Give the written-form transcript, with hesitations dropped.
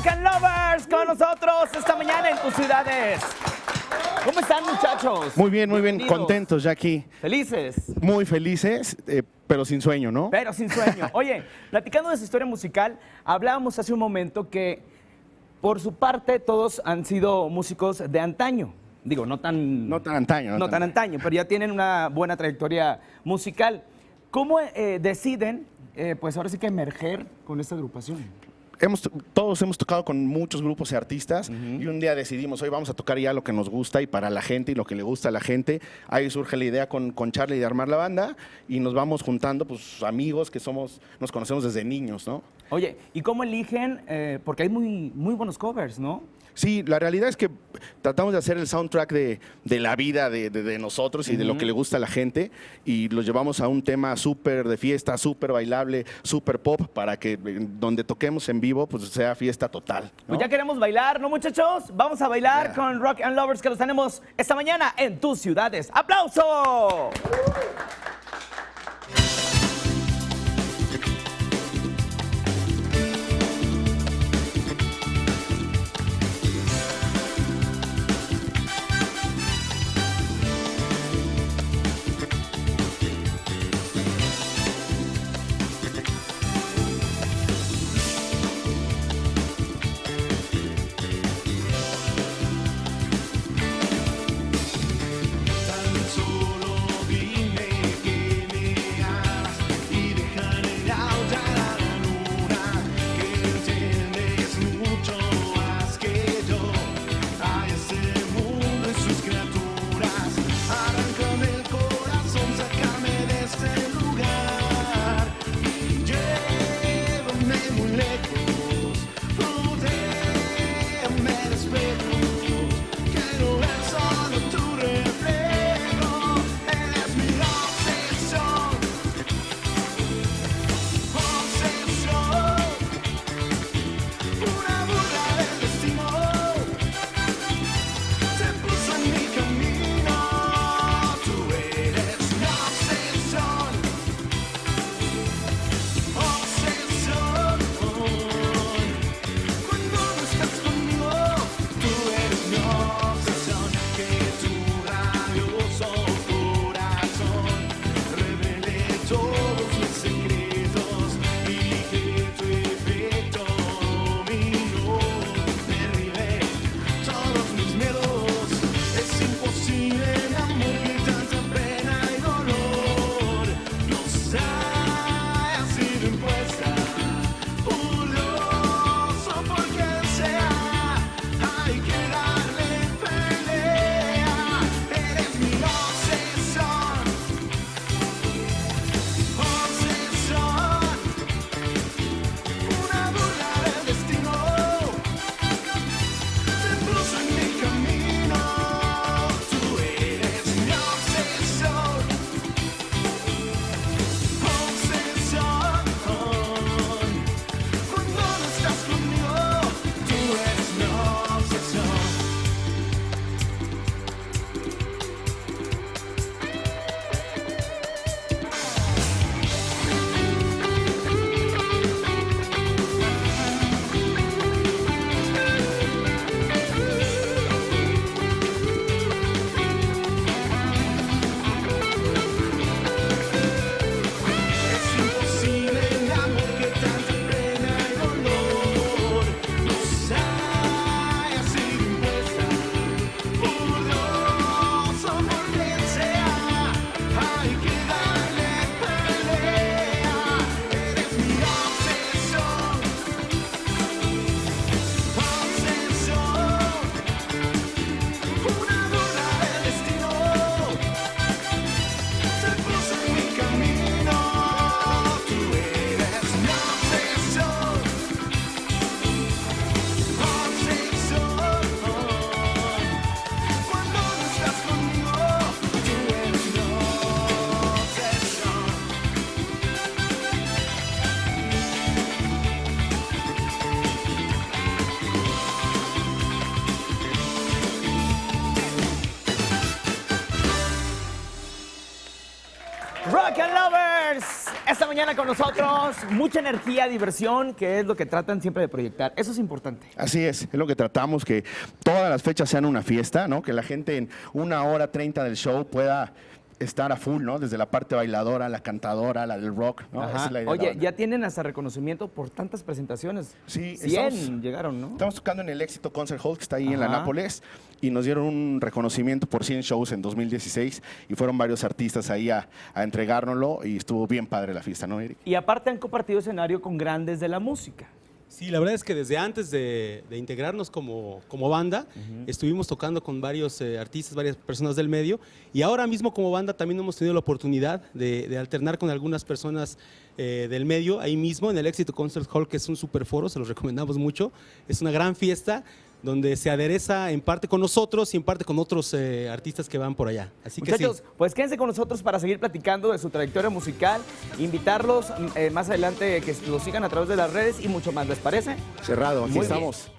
and Lovers con nosotros esta mañana en tus ciudades. ¿Cómo están, muchachos? Muy bien, Bienvenidos. contentos ya aquí. ¿Felices? Muy felices, pero sin sueño, ¿no? Pero sin sueño. Oye, platicando de su historia musical, hablábamos hace un momento que por su parte todos han sido músicos de antaño. Digo, no tan antaño. no tan antaño, pero ya tienen una buena trayectoria musical. ¿Cómo deciden, pues ahora sí que emerger con esta agrupación? Todos hemos tocado con muchos grupos y artistas y un día decidimos, hoy vamos a tocar ya lo que nos gusta y para la gente y lo que le gusta a la gente. Ahí surge la idea con Charlie de armar la banda y nos vamos juntando, pues amigos que nos conocemos desde niños, ¿no? Oye, ¿y cómo eligen? Porque hay muy buenos covers, ¿no? Sí, la realidad es que tratamos de hacer el soundtrack de la vida de nosotros y de lo que le gusta a la gente y lo llevamos a un tema súper de fiesta, súper bailable, súper pop para que donde toquemos en vivo pues sea fiesta total, ¿no? Pues ya queremos bailar, ¿no, muchachos? Vamos a bailar con Rock and Lovers, que los tenemos esta mañana en tus ciudades. ¡Aplauso! Rock and Lovers. Esta mañana con nosotros. Mucha energía, diversión, que es lo que tratan siempre de proyectar. Eso es importante. Así es lo que tratamos, que todas las fechas sean una fiesta, ¿no? Que la gente en 1 hora 30 del show pueda estar a full, ¿no? Desde la parte bailadora, la cantadora, la del rock, ¿no? Ajá. Esa es la idea de la Oye, banda. ya tienen hasta reconocimiento por tantas presentaciones. Sí, 100 llegaron, ¿no? Estamos tocando en el Éxito Concert Hall, que está ahí en la Ajá. Nápoles, y nos dieron un reconocimiento por 100 shows en 2016, y fueron varios artistas ahí a entregárnoslo, y estuvo bien padre la fiesta, ¿no, Eric? Y aparte han compartido escenario con grandes de la música. Sí, la verdad es que desde antes de integrarnos como banda, estuvimos tocando con varios artistas, varias personas del medio, y ahora mismo como banda también hemos tenido la oportunidad de alternar con algunas personas del medio, ahí mismo en el Éxito Concert Hall, que es un super foro, se los recomendamos mucho. Es una gran fiesta donde se adereza en parte con nosotros y en parte con otros artistas que van por allá. Así que Muchachos, sí. pues quédense con nosotros para seguir platicando de su trayectoria musical, invitarlos más adelante que los sigan a través de las redes y mucho más, ¿les parece? Cerrado, aquí Muy bien. estamos.